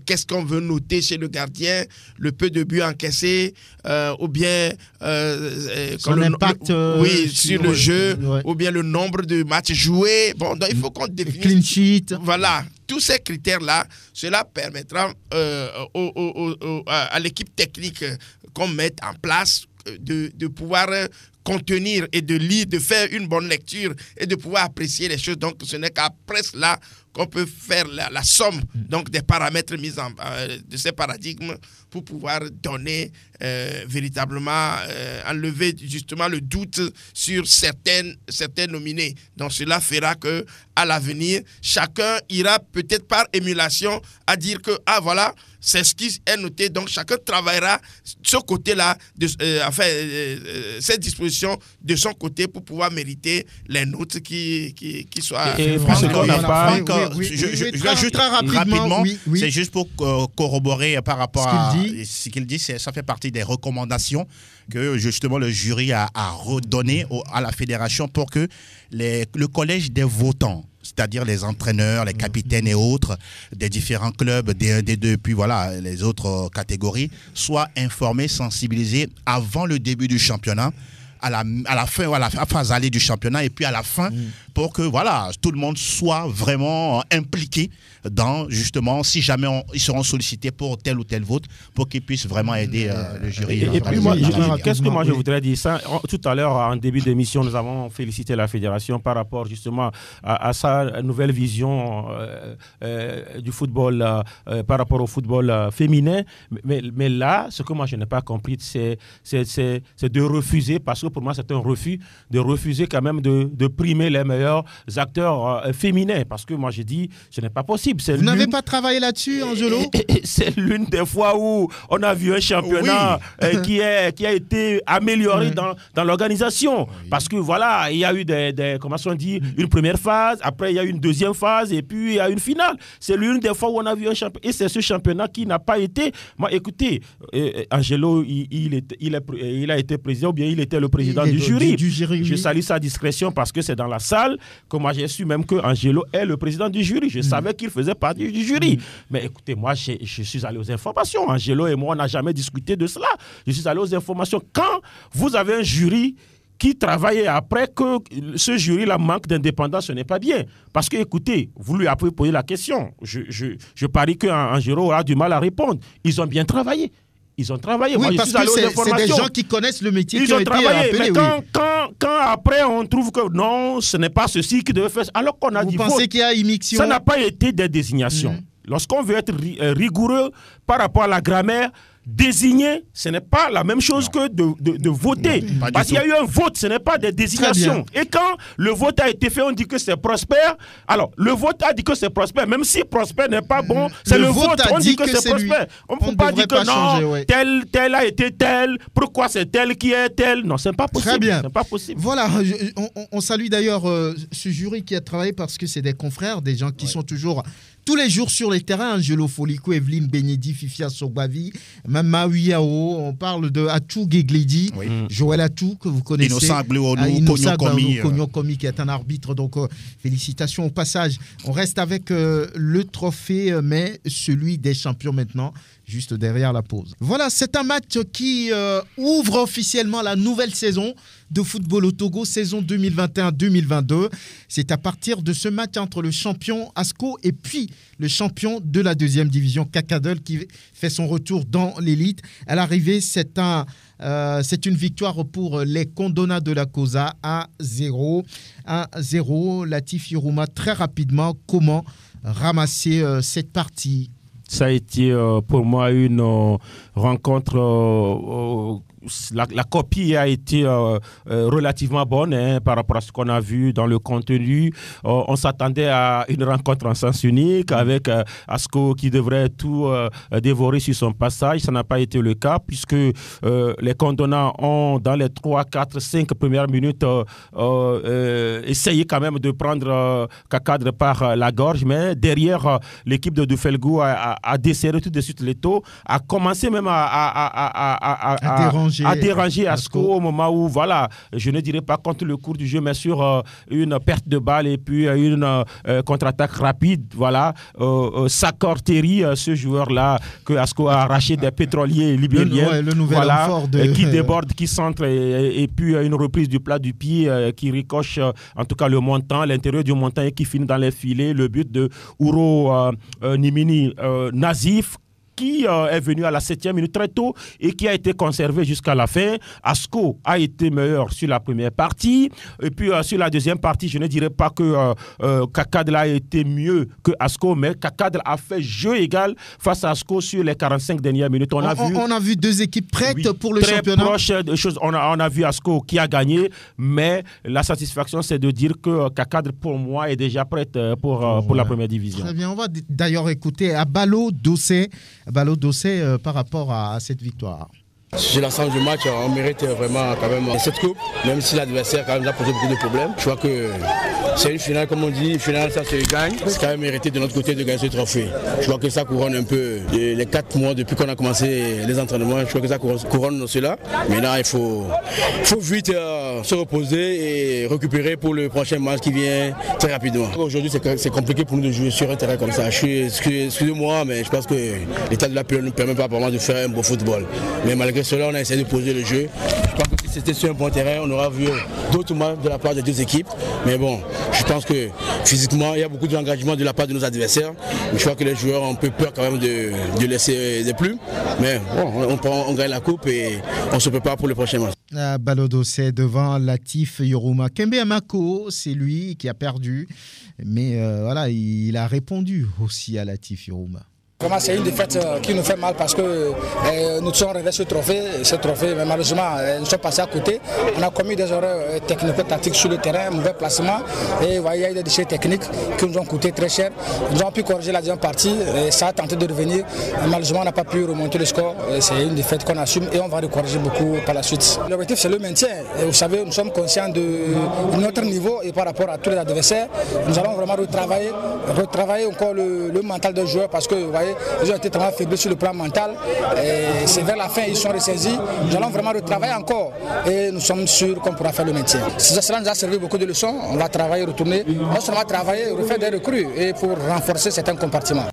qu'est-ce qu'on veut noter chez le gardien? Le peu de buts encaissés ou bien son impact sur le jeu, ou bien le nombre de matchs joués. Bon, donc il faut qu'on définisse. Clean sheet. Voilà. Tous ces critères-là, cela permettra à l'équipe technique qu'on mette en place de pouvoir contenir et de lire, de faire une bonne lecture et de pouvoir apprécier les choses. Donc, ce n'est qu'après cela qu'on peut faire la somme donc, des paramètres mis de ces paradigmes pour pouvoir donner véritablement, enlever justement le doute sur certaines nominés. Donc, cela fera que à l'avenir, chacun ira peut-être par émulation à dire que, ah voilà, c'est ce qui est noté. Donc, chacun travaillera ce côté-là, cette disposition conditions de son côté pour pouvoir mériter les notes qui soient... Et ce qu'on n'a pas... Je vais juste très rapidement, c'est juste pour corroborer par rapport à ce qu'il dit, ça fait partie des recommandations que justement le jury a redonné à la fédération pour que le collège des votants, c'est-à-dire les entraîneurs, les capitaines et autres des différents clubs, D1, D2, puis voilà, les autres catégories, soient informés, sensibilisés avant le début du championnat, à la fin, à la phase allée du championnat et puis à la fin, pour que voilà, tout le monde soit vraiment impliqué dans, justement, si jamais ils seront sollicités pour tel ou tel vote, pour qu'ils puissent vraiment aider le jury. Et puis moi, qu'est-ce que moi je voudrais dire ça, tout à l'heure, en début d'émission, nous avons félicité la fédération par rapport justement à sa nouvelle vision du football, par rapport au football féminin. Mais là, ce que moi je n'ai pas compris, c'est de refuser, parce que pour moi c'est un refus, de refuser quand même de primer les meilleurs acteurs féminins, parce que moi j'ai dit ce n'est pas possible. Vous n'avez pas travaillé là-dessus, Angelo? C'est l'une des fois où on a vu un championnat qui a été amélioré dans l'organisation, parce que voilà, il y a eu comment on dit, une première phase, après il y a eu une deuxième phase et puis il y a une finale. C'est l'une des fois où on a vu un championnat, et c'est ce championnat qui n'a pas été... Moi écoutez, Angelo il a été président, ou bien il était le président du jury. Je salue sa discrétion parce que c'est dans la salle que moi j'ai su même que Angelo est le président du jury. Je savais qu'il faisait partie du jury. Mais écoutez, moi je suis allé aux informations. Angelo et moi on n'a jamais discuté de cela. Je suis allé aux informations. Quand vous avez un jury qui travaille après que ce jury-là manque d'indépendance, ce n'est pas bien. Parce que, écoutez, vous lui avez posé la question. Je parie qu'Angelo aura du mal à répondre. Ils ont bien travaillé. Ils ont travaillé. Oui, moi, parce que c'est des gens qui connaissent le métier, qui ont travaillé. Été appelés. Mais quand après on trouve que non, ce n'est pas ceci qui devait faire, alors qu'on a dit... Vous pensez qu'il y a immixtion? Ça n'a pas été des désignations. Lorsqu'on veut être rigoureux par rapport à la grammaire, désigner, ce n'est pas la même chose que de voter. Parce qu'il y a eu un vote, ce n'est pas des désignations. Et quand le vote a été fait, on dit que c'est Prosper. Alors, le vote a dit que c'est Prosper. Même si Prosper n'est pas bon, c'est le vote. On dit que c'est Prosper. On ne peut pas dire que non, tel a été tel. Pourquoi c'est tel qui est tel? Non, ce n'est pas possible. Très bien. C'est pas possible. Voilà, on salue d'ailleurs ce jury qui a travaillé parce que c'est des confrères, des gens qui sont toujours... tous les jours sur les terrains, Angelo Foliko, Evelyne Benyedi, Fifia Sogbavi, Mama Wiao, on parle de Atou Gegledi, Joël Atou, que vous connaissez. Innocent Konyokomi. Konyokomi, qui est un arbitre, donc félicitations au passage. On reste avec le trophée, mais celui des champions maintenant, juste derrière la pause. Voilà, c'est un match qui ouvre officiellement la nouvelle saison de football au Togo, saison 2021-2022. C'est à partir de ce match entre le champion ASCO et puis le champion de la deuxième division, Kakadel, qui fait son retour dans l'élite. À l'arrivée, c'est une victoire pour les Condona de la Cosa à 1-0. Latif Yuruma, très rapidement, comment ramasser cette partie? Ça a été pour moi une rencontre... La copie a été relativement bonne par rapport à ce qu'on a vu dans le contenu. On s'attendait à une rencontre en sens unique avec ASCO qui devrait tout dévorer sur son passage. Ça n'a pas été le cas puisque les Condona ont, dans les 3, 4, 5 premières minutes, essayé quand même de prendre Kakadre par la gorge. Mais derrière, l'équipe de Dufelgou a desserré tout de suite les taux, a commencé même à déranger ASCO au moment où, voilà, je ne dirais pas contre le cours du jeu, mais sur une perte de balle et puis une contre-attaque rapide, voilà. Sakor Terry, ce joueur-là que ASCO a arraché des pétroliers libériens, le nouvel renfort qui déborde, qui centre et puis une reprise du plat du pied qui ricoche, en tout cas le montant, l'intérieur du montant et qui finit dans les filets. Le but de Ouro Nimini Nazif, qui est venu à la 7e minute très tôt et qui a été conservé jusqu'à la fin. ASCO a été meilleur sur la première partie. Et puis sur la deuxième partie, je ne dirais pas que Kakadle a été mieux que ASCO, mais Kakadle a fait jeu égal face à ASCO sur les 45 dernières minutes. On a vu deux équipes prêtes pour le championnat. Très proche de choses. On a vu ASCO qui a gagné, mais la satisfaction, c'est de dire que Kakadle, pour moi, est déjà prête pour la première division. Très bien. On va d'ailleurs écouter Abalo Dossé par rapport à cette victoire. Sur l'ensemble du match, on mérite vraiment quand même cette coupe, même si l'adversaire quand même a posé beaucoup de problèmes. Je crois que c'est une finale, comme on dit, une finale ça se gagne. C'est quand même mérité de notre côté de gagner ce trophée. Je crois que ça couronne un peu les 4 mois depuis qu'on a commencé les entraînements. Je crois que ça couronne cela. Maintenant, il faut vite se reposer et récupérer pour le prochain match qui vient très rapidement. Aujourd'hui, c'est compliqué pour nous de jouer sur un terrain comme ça. Excusez-moi, mais je pense que l'état de la période ne nous permet pas vraiment de faire un beau football. Mais malgré cela, on a essayé de poser le jeu. Je pense que si c'était sur un bon terrain, on aura vu d'autres matchs de la part des deux équipes. Mais bon, je pense que physiquement, il y a beaucoup d'engagement de la part de nos adversaires. Je crois que les joueurs ont un peu peur quand même de laisser des plumes. Mais bon, on gagne la coupe et on se prépare pour le prochain match. Balodo, c'est devant Latif Yoruma. Kembe Amako, c'est lui qui a perdu. Mais voilà, il a répondu aussi à Latif Yoruma. Vraiment, c'est une défaite qui nous fait mal parce que nous sommes rêvés ce trophée, mais malheureusement, nous sommes passés à côté. On a commis des erreurs technico-tactiques sur le terrain, mauvais placement. Et il y a eu des déchets techniques qui nous ont coûté très cher. Nous avons pu corriger la deuxième partie, et ça a tenté de revenir. Malheureusement, on n'a pas pu remonter le score. C'est une défaite qu'on assume et on va le corriger beaucoup par la suite. L'objectif, c'est le maintien. Et vous savez, nous sommes conscients de notre niveau et par rapport à tous les adversaires. Nous allons vraiment retravailler encore le mental des joueurs parce que, vous voyez, ils ont été vraiment faiblis sur le plan mental. C'est vers la fin, ils sont ressaisis. Nous allons vraiment retravailler encore et nous sommes sûrs qu'on pourra faire le maintien. Cela nous a servi beaucoup de leçons. On va travailler, retourner. On va travailler, refaire des recrues et pour renforcer certains compartiments.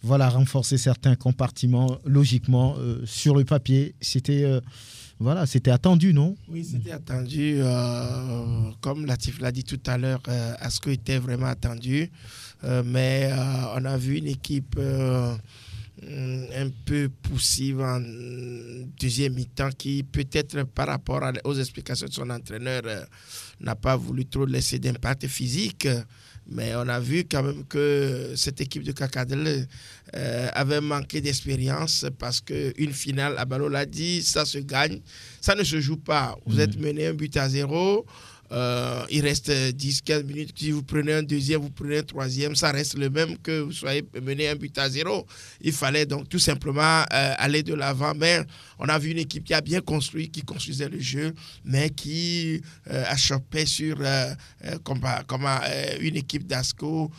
Voilà, renforcer certains compartiments, logiquement, sur le papier, c'était attendu, non? Oui, c'était attendu. Comme Latif l'a dit tout à l'heure, Asco était vraiment attendu. Mais on a vu une équipe un peu poussive en deuxième mi-temps qui peut-être par rapport aux explications de son entraîneur n'a pas voulu trop laisser d'impact physique. Mais on a vu quand même que cette équipe de Kakadele avait manqué d'expérience parce qu'une finale, Abalo l'a dit, ça se gagne, ça ne se joue pas. Vous êtes mené 1-0. Il reste 10-15 minutes. Si vous prenez un deuxième, vous prenez un troisième, ça reste le même que vous soyez mené 1-0. Il fallait donc tout simplement aller de l'avant. Mais on a vu une équipe qui a bien construit, qui construisait le jeu, mais qui achoppait sur une équipe d'Asco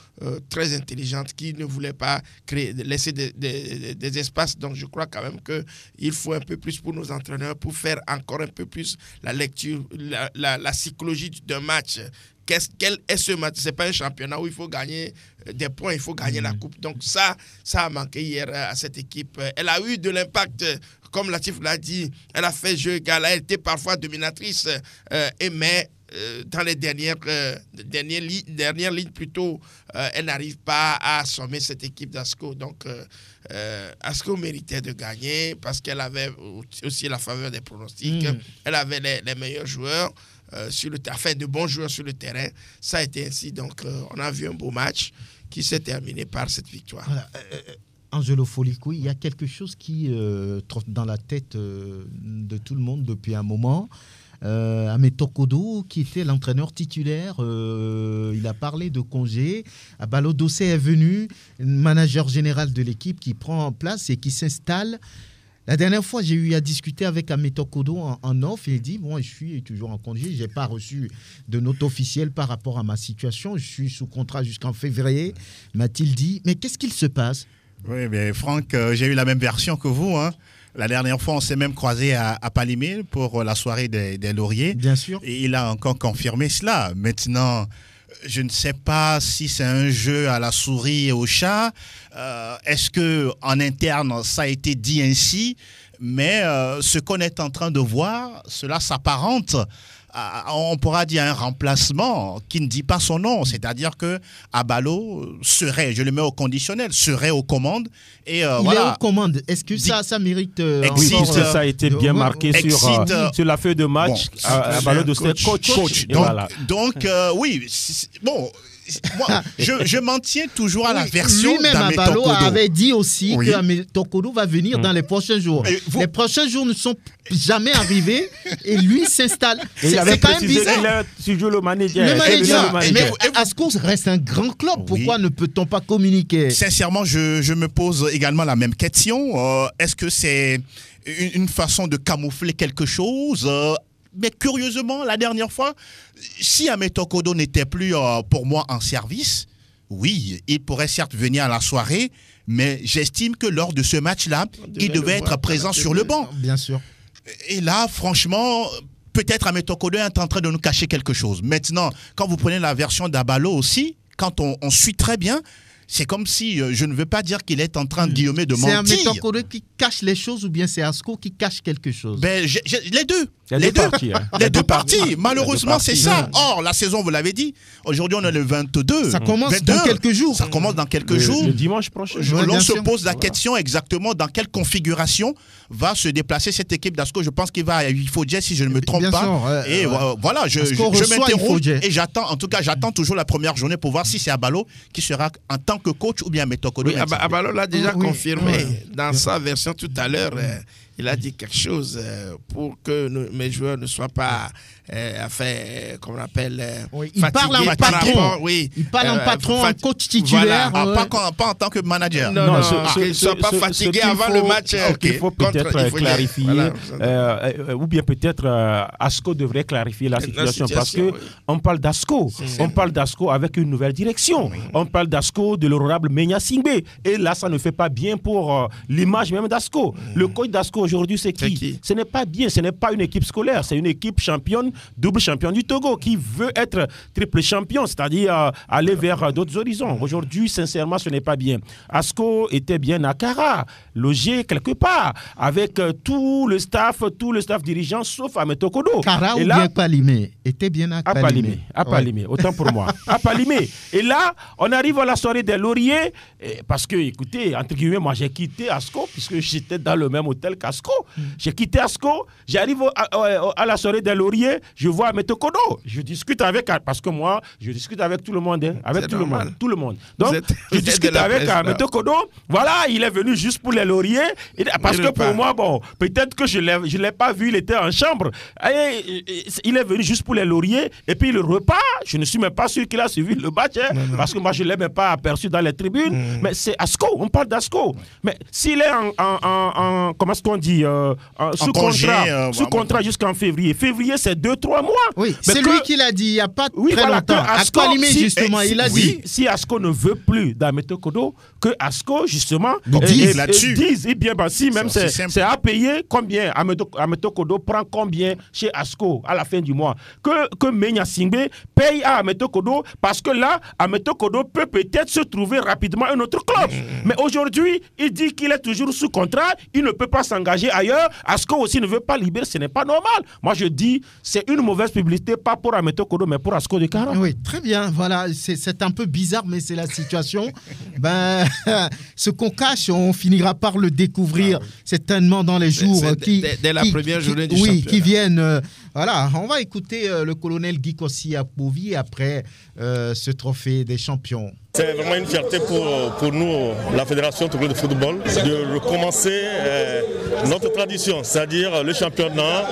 très intelligente qui ne voulait pas laisser des espaces. Donc je crois quand même qu'il faut un peu plus pour nos entraîneurs pour faire encore un peu plus la lecture, la psychologie d'un match. Quel est ce match? Ce n'est pas un championnat où il faut gagner des points, il faut gagner la coupe. Donc ça a manqué hier à cette équipe. Elle a eu de l'impact, comme Latif l'a dit, elle a fait jeu égal, elle était parfois dominatrice, mais dans les dernières lignes plutôt, elle n'arrive pas à assommer cette équipe d'Asco. Donc Asco méritait de gagner parce qu'elle avait aussi la faveur des pronostics. Elle avait les meilleurs joueurs. Sur le terrain, enfin de bons joueurs sur le terrain. Ça a été ainsi. Donc, on a vu un beau match qui s'est terminé par cette victoire. Voilà. Angelo Folikou, il y a quelque chose qui trotte dans la tête de tout le monde depuis un moment. Ameto Kodo, qui était l'entraîneur titulaire, il a parlé de congé. Abalo Dossé est venu, manager général de l'équipe qui prend place et qui s'installe. La dernière fois, j'ai eu à discuter avec Ameto Kodo en off et il dit, bon, je suis toujours en congé, je n'ai pas reçu de note officielle par rapport à ma situation, je suis sous contrat jusqu'en février, m'a-t-il dit. Mais qu'est-ce qu'il se passe? Oui, mais Franck, j'ai eu la même version que vous. La dernière fois, on s'est même croisé à Palimé pour la soirée des Lauriers. Bien sûr. Et il a encore confirmé cela. Maintenant, je ne sais pas si c'est un jeu à la souris et au chat. Est-ce qu'en interne, ça a été dit ainsi? Mais ce qu'on est en train de voir, cela s'apparente on pourra dire un remplacement qui ne dit pas son nom, c'est-à-dire que Abalo serait, je le mets au conditionnel, serait aux commandes et il est aux commandes. Est-ce que ça mérite oui, ça a été bien marqué sur la feuille de match. Abalo de coach. Donc oui, bon, Moi, je m'en tiens toujours à la version lui-même d'Ametokodo. Abalo avait dit aussi Oui. que Ametokodo va venir dans les prochains jours. Les prochains jours ne sont jamais arrivés et lui s'installe. Il avait C'est quand même précisé bizarre. qu'il joue le manager. Le manager. manager. Mais Asco reste un grand club. Pourquoi ne peut-on pas communiquer? Sincèrement, je me pose également la même question. Est-ce que c'est une façon de camoufler quelque chose? Mais curieusement, la dernière fois, si Ametokodo n'était plus pour moi en service, oui, il pourrait certes venir à la soirée, mais j'estime que lors de ce match-là, il devait être présent sur le banc. Bien sûr. Et là, franchement, peut-être Ametokodo est en train de nous cacher quelque chose. Maintenant, quand vous prenez la version d'Abalo aussi, quand on suit très bien, c'est comme si, je ne veux pas dire qu'il est en train, Guillaume, de mentir. C'est Ametokodo qui cache les choses ou bien c'est Asco qui cache quelque chose? Ben, les deux. Les deux parties. Hein. Les deux parties. Malheureusement, c'est ça. Ouais. Or, la saison, vous l'avez dit, aujourd'hui, on est le 22. Ça commence 22. dans quelques jours. Ça commence dans quelques jours. Le dimanche prochain. Ouais, L'on bien se sûr. pose la question exactement dans quelle configuration va se déplacer cette équipe d'Asco. Je pense qu'il va à Ifodje, si je ne me trompe Bien pas. sûr, Et voilà, je Asco reçoit m'interroge Ifodje. et j'attends, en tout cas, j'attends toujours la première journée pour voir si c'est Abalo qui sera en tant que coach ou bien Metokodo. Oui, Abalo l'a déjà Oui, confirmé oui. dans sa version tout à l'heure. Il a dit quelque chose pour que mes joueurs ne soient pas, comme on appelle, Oui, il parle en fatigués par patron. rapport, oui, Il parle en patron, en coach titulaire. Voilà. Pas en tant que manager. Non, qu'ils ne soient pas ce fatigués qu'il avant le faut- match. ce qu'il faut contre peut-être Ifodje. clarifier, Voilà. ou bien peut-être Asco devrait clarifier la situation parce que oui. on parle d'Asco, on parle d'Asco avec une nouvelle direction, on parle d'Asco de l'honorable Menya Singbe, et là ça ne fait pas bien pour l'image même d'Asco. Le coach d'Asco aujourd'hui c'est qui? Ce n'est pas bien, ce n'est pas une équipe scolaire, c'est une équipe championne, double champion du Togo qui veut être triple champion, c'est-à-dire aller vers d'autres horizons. Aujourd'hui, sincèrement, ce n'est pas bien. Asco était bien à Kara, logé quelque part, avec tout le staff dirigeant, sauf Ametokodo. Kara Et ou là, bien Palimé était bien à Palimé. à Palimé, autant pour moi. À Palimé. Et là, on arrive à la soirée des Lauriers, parce que, écoutez, entre guillemets, moi j'ai quitté Asco, puisque j'étais dans le même hôtel qu'Asco. J'ai quitté Asco, j'arrive à la soirée des Lauriers, je vois Ametokodo. Je discute avec, parce que moi, je discute avec tout le monde, hein, avec tout le monde. Donc, je discute avec Ametokodo. Voilà, il est venu juste pour les Lauriers, parce que pour moi, bon, peut-être que je ne l'ai pas vu, il était en chambre. Et il est venu juste pour les Lauriers, et puis le repas, je ne suis même pas sûr qu'il a suivi le match, hein, parce que moi, je ne l'ai même pas aperçu dans les tribunes. Mais c'est Asco, on parle d'Asco. Mais s'il est en comment est-ce qu'on dit, sous congé, contrat jusqu'en février. Février, c'est 2-3 mois. Oui, Mais c'est lui qui l'a dit il n'y a pas très voilà, longtemps. À Asco, Palimé, justement, il a dit. Si Asco ne veut plus d'Ametokodo, que Asco, justement, Dise là-dessus. dise, et bien, si même C'est aussi simple. c'est à payer combien, Ametokodo prend combien chez Asco à la fin du mois. Que Menya Singbe paye à Ametokodo, parce que là, Ametokodo peut peut-être se trouver rapidement un autre club. Mais aujourd'hui, il dit qu'il est toujours sous contrat, il ne peut pas s'engager ailleurs. Asco aussi ne veut pas libérer, ce n'est pas normal. Moi, je dis, c'est une mauvaise publicité, pas pour Ametokodo, mais pour Asco de Kara. Oui, très bien. Voilà, c'est un peu bizarre, mais c'est la situation. Ce qu'on cache, on finira par le découvrir certainement dans les jours dès la première journée du championnat. qui viennent. Voilà, on va écouter le colonel Guy Kossi Apovi après ce trophée des champions. C'est vraiment une fierté pour nous, la Fédération togolaise de football, de recommencer notre tradition, c'est-à-dire le championnat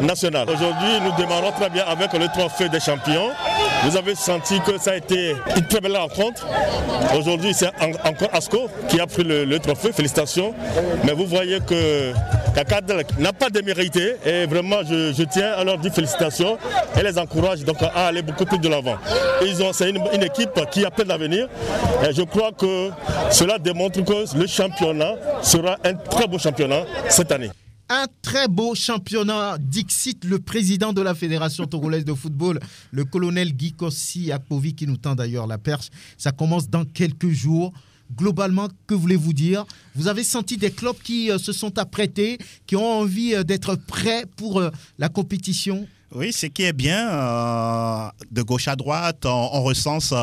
national. Aujourd'hui, nous démarrons très bien avec le trophée des champions. Vous avez senti que ça a été une très belle rencontre. Aujourd'hui, c'est encore Asco qui a pris le trophée. Félicitations. Mais vous voyez que Kakadel n'a pas démérité et vraiment, je tiens à leur dire félicitations et les encourage donc à aller beaucoup plus de l'avant. C'est une équipe qui a plein d'avenir et je crois que cela démontre que le championnat sera un très beau championnat cette année. Un très beau championnat, dixit le président de la Fédération togolaise de football, le colonel Guy Kossi Apovi, qui nous tend d'ailleurs la perche. Ça commence dans quelques jours. Globalement, que voulez-vous dire? Vous avez senti des clubs qui se sont apprêtés, qui ont envie d'être prêts pour la compétition? Oui, ce qui est bien, de gauche à droite, on recense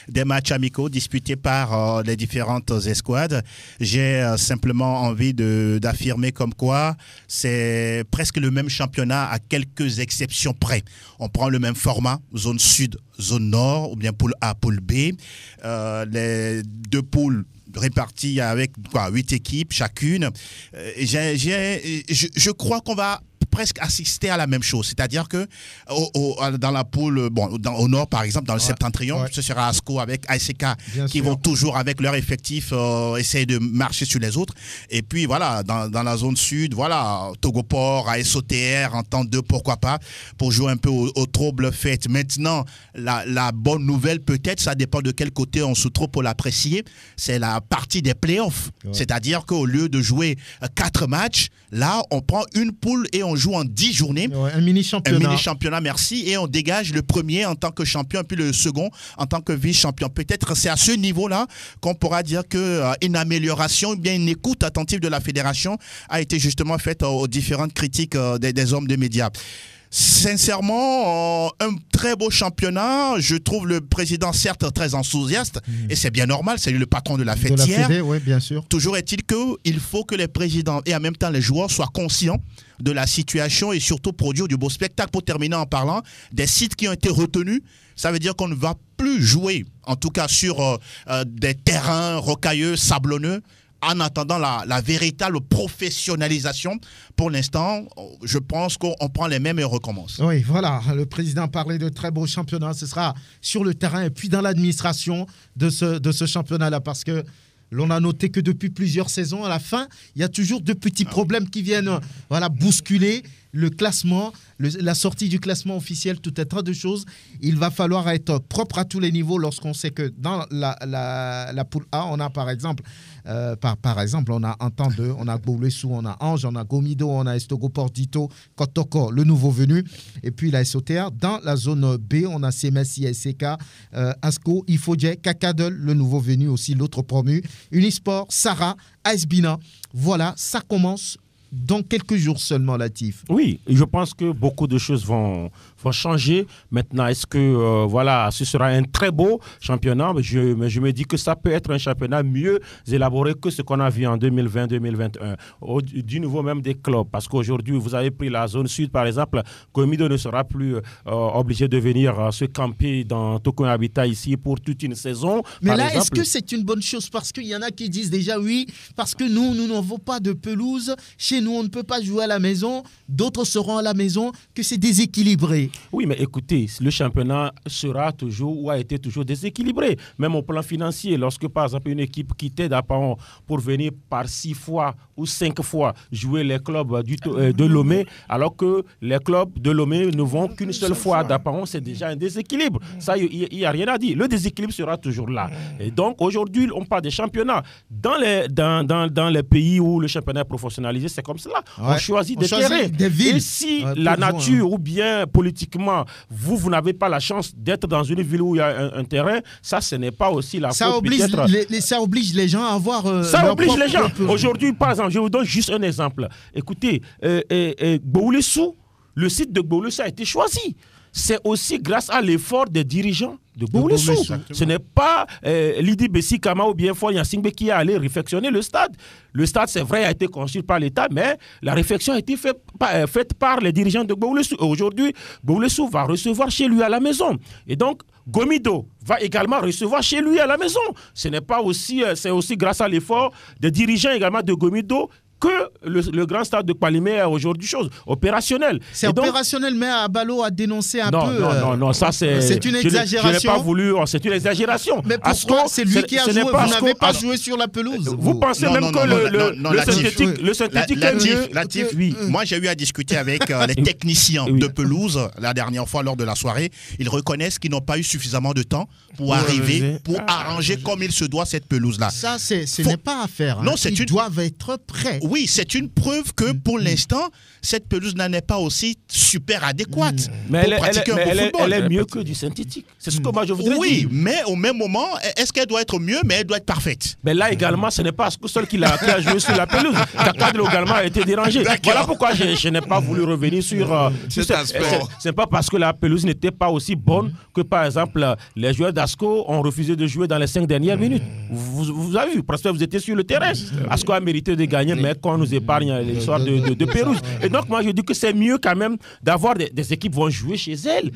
des matchs amicaux disputés par les différentes escouades. J'ai simplement envie d'affirmer comme quoi c'est presque le même championnat à quelques exceptions près. On prend le même format, zone sud, zone nord, ou bien poule A, poule B. Les deux poules réparties avec 8 équipes chacune. Je crois qu'on va presque assister à la même chose, c'est-à-dire que dans la poule, au nord par exemple, dans le septentrion, ce sera ASCO avec ASK qui vont toujours avec leur effectif essayer de marcher sur les autres, et puis voilà, dans la zone sud, voilà, Togoport, AS OTR en temps 2, pourquoi pas, pour jouer un peu au trouble fête. Maintenant, la bonne nouvelle peut-être, ça dépend de quel côté on se trouve pour l'apprécier, c'est la partie des playoffs, c'est-à-dire qu'au lieu de jouer 4 matchs, là on prend une poule et on joue en 10 journées. Un mini-championnat. Un mini-championnat, merci. Et on dégage le premier en tant que champion, puis le second en tant que vice-champion. Peut-être c'est à ce niveau-là qu'on pourra dire qu'une amélioration, bien une écoute attentive de la fédération a été justement faite aux différentes critiques des hommes de médias. Sincèrement, un très beau championnat. Je trouve le président certes très enthousiaste et c'est bien normal, c'est lui le patron de la fêtière. Oui, bien sûr. Toujours est-il qu'il faut que les présidents et en même temps les joueurs soient conscients de la situation et surtout produire du beau spectacle. Pour terminer en parlant des sites qui ont été retenus, ça veut dire qu'on ne va plus jouer, en tout cas sur des terrains rocailleux, sablonneux, en attendant la véritable professionnalisation. Pour l'instant, je pense qu'on prend les mêmes et on recommence. Oui, voilà. Le président parlait de très beaux championnats. Ce sera sur le terrain et puis dans l'administration de ce championnat-là, parce que l'on a noté que depuis plusieurs saisons, à la fin, il y a toujours de petits problèmes qui viennent bousculer le classement, la sortie du classement officiel, tout un tas de choses. Il va falloir être propre à tous les niveaux lorsqu'on sait que dans la poule A, on a par exemple, on a en temps 2, on a Gboulessou, on a Ange, on a Gomido, on a Estogoport, Dito, Kotoko, le nouveau venu, et puis la SOTR. Dans la zone B, on a CMSI, SK, ASCO, Ifodje, Kakadel, le nouveau venu aussi, l'autre promu, Unisport, Sarah, ASBina. Voilà, ça commence dans quelques jours seulement, Latif. Oui, je pense que beaucoup de choses vont changer. Maintenant, est-ce que ce sera un très beau championnat, mais je me dis que ça peut être un championnat mieux élaboré que ce qu'on a vu en 2020-2021. Du niveau même des clubs, parce qu'aujourd'hui, vous avez pris la zone sud, par exemple, Gomido ne sera plus obligé de venir se camper dans Tokyo Habitat ici pour toute une saison. Mais là, est-ce que c'est une bonne chose? Parce qu'il y en a qui disent déjà oui, parce que nous n'avons pas de pelouse. Chez nous, on ne peut pas jouer à la maison. D'autres seront à la maison, que c'est déséquilibré. Oui, mais écoutez, le championnat sera toujours ou a été toujours déséquilibré, même au plan financier. Lorsque, par exemple, une équipe quittait d'Apaon pour venir par 6 fois ou 5 fois jouer les clubs de Lomé, alors que les clubs de Lomé ne vont qu'une seule fois d'Apaon, c'est déjà un déséquilibre. Ça, il n'y a rien à dire. Le déséquilibre sera toujours là. Et donc, aujourd'hui, on parle des championnats. Dans les pays où le championnat est professionnalisé, c'est comme cela. On choisit des terrains. Des villes. Et si la nature ou bien politiquement, vous n'avez pas la chance d'être dans une ville où il y a un terrain, ça, ce n'est pas aussi la faute. Ça oblige les gens à avoir... ça oblige les gens. Aujourd'hui, par exemple, je vous donne juste un exemple. Écoutez, Gboulessou, le site de Gboulessou a été choisi. C'est aussi grâce à l'effort des dirigeants de Gboulessou. Ce n'est pas Lidi Bessi Kama ou bien Foy Yassingbe qui est allé réfectionner le stade. Le stade, c'est vrai, a été construit par l'État, mais la réflexion a été faite par les dirigeants de Gboulessou. Aujourd'hui, Gboulessou va recevoir chez lui à la maison. Et donc, Gomido va également recevoir chez lui à la maison. C'est aussi grâce à l'effort des dirigeants également de Gomido que le grand stade de Kpalimé est aujourd'hui opérationnel. C'est opérationnel, mais Abalo a dénoncé un peu... Non, ça c'est une exagération. Je n'ai pas voulu... C'est une exagération. Mais pourquoi c'est lui qui a joué? Vous n'avez pas joué sur la pelouse. Vous pensez même que le synthétique est mieux? Latif, oui. Moi, j'ai eu à discuter avec les techniciens de pelouse la dernière fois lors de la soirée. Ils reconnaissent qu'ils n'ont pas eu suffisamment de temps pour arranger comme il se doit cette pelouse-là. Ça, ce n'est pas à faire. Non, Ils doivent être prêts. oui, c'est une preuve que pour l'instant, cette pelouse n'est pas aussi super adéquate. Mais pour pratiquer un bon football. Elle est mieux que du synthétique. C'est ce que moi je voudrais dire. Oui, mais au même moment, est-ce qu'elle doit être mieux, mais elle doit être parfaite? Mais là également, ce n'est pas Asco seul qui a joué sur la pelouse. Kakadle également a été dérangé. Voilà pourquoi je n'ai pas voulu revenir sur cet aspect. C'est pas parce que la pelouse n'était pas aussi bonne que par exemple les joueurs d'Asco ont refusé de jouer dans les 5 dernières minutes. Vous avez vu, parce que vous étiez sur le terrain. Asco a mérité de gagner, mais qu'on nous épargne l'histoire de pelouse. Et donc moi je dis que c'est mieux quand même d'avoir des équipes qui vont jouer chez elles.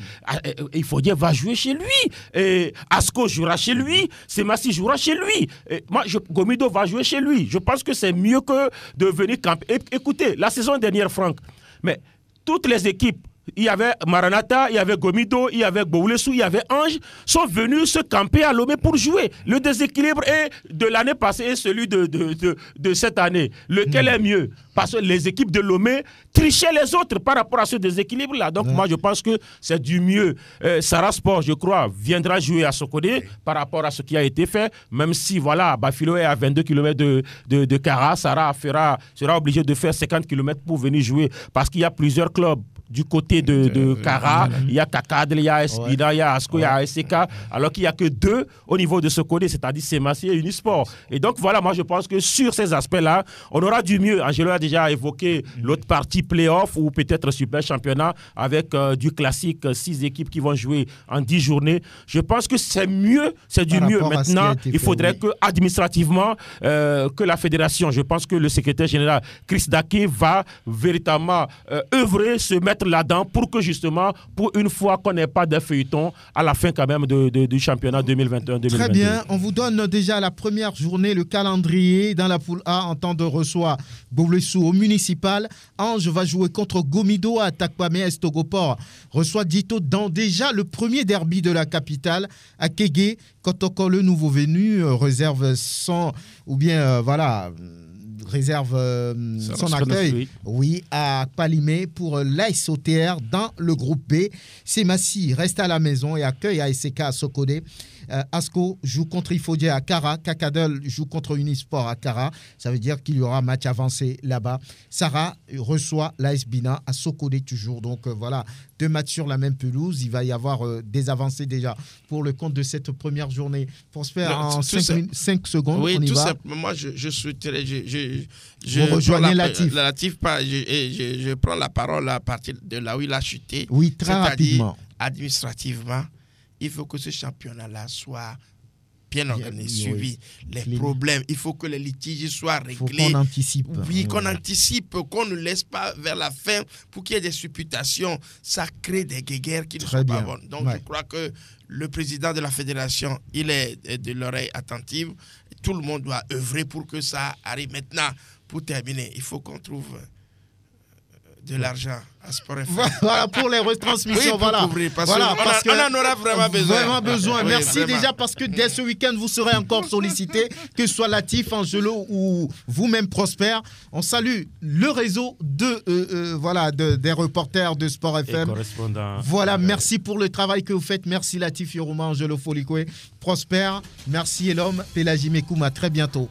Il faut dire va jouer chez lui. Et Asco jouera chez lui. Semassi jouera chez lui. Et moi, Gomido va jouer chez lui. Je pense que c'est mieux que de venir camper. Écoutez, la saison dernière, Franck, mais toutes les équipes, il y avait Maranatha, il y avait Gomido, il y avait Boulessou, il y avait Ange, sont venus se camper à Lomé pour jouer. Le déséquilibre est de l'année passée et celui de cette année. Lequel est mieux? Parce que les équipes de Lomé trichaient les autres par rapport à ce déséquilibre-là. Donc moi, je pense que c'est du mieux. Sarah Sport, je crois, viendra jouer à Sokodé par rapport à ce qui a été fait. Même si, voilà, Bafilo est à 22 km de Kara, Sarah sera obligé de faire 50 km pour venir jouer. Parce qu'il y a plusieurs clubs du côté de Kara, il y a Kakadle, il y a Espina, il y a Asco, il y a ASK, alors qu'il n'y a que 2 au niveau de ce côté, c'est-à-dire Semassi et Unisport. Et donc voilà, moi je pense que sur ces aspects-là, on aura du mieux. Angelo a déjà évoqué l'autre partie play-off ou peut-être super championnat avec du classique, 6 équipes qui vont jouer en 10 journées. Je pense que c'est mieux, c'est du mieux. Maintenant, il faudrait que administrativement, que la fédération, je pense que le secrétaire général Chris Daké va véritablement œuvrer, se mettre là-dedans pour que justement, pour une fois qu'on n'ait pas de feuilleton à la fin quand même du championnat 2021-2022. Très bien, on vous donne déjà la première journée, le calendrier dans la poule A en temps de reçoit Boulessou au municipal. Ange va jouer contre Gomido à Takpame Estogopor. Reçoit Dito dans déjà le premier derby de la capitale à Kégué. Kotoko, le nouveau venu, réserve son, ou bien voilà... réserve son accueil à Palimé pour l'AS OTR dans le groupe B. Semassi reste à la maison et accueille ASK à Sokodé. Asco joue contre Ifodje à Kara. Kakadel joue contre Unisport à Kara. Ça veut dire qu'il y aura match avancé là-bas. Sarah reçoit l'AS Bina à Sokodé toujours. Donc voilà, 2 matchs sur la même pelouse. Il va y avoir des avancées déjà pour le compte de cette première journée. Prosper en 5 secondes. Oui, on y tout va. simplement. Moi, je souhaiterais. Vous rejoignez Latif. Je prends la parole à partir de là où il a chuté. Oui, très rapidement. Administrativement, il faut que ce championnat-là soit bien organisé, suivi. Les problèmes, il faut que les litiges soient réglés. Il faut qu'on anticipe. Oui, qu'on anticipe, qu'on ne laisse pas vers la fin pour qu'il y ait des supputations. Ça crée des guéguerres qui ne sont pas bonnes. Donc, je crois que le président de la fédération, il est de l'oreille attentive. Tout le monde doit œuvrer pour que ça arrive. Maintenant, pour terminer, il faut qu'on trouve de l'argent à Sport FM. Voilà pour les retransmissions. Oui, voilà. Couvrir, parce on en aura vraiment besoin. Vraiment besoin. Oui, merci vraiment. déjà parce que dès ce week-end, vous serez encore sollicité, que ce soit Latif, Angelo ou vous-même Prosper. On salue le réseau des reporters de Sport FM. Voilà, merci pour le travail que vous faites. Merci Latif Yoruma, Angelo Folikwe, Prosper. Merci Elom, Pélagie Mekoum. À très bientôt.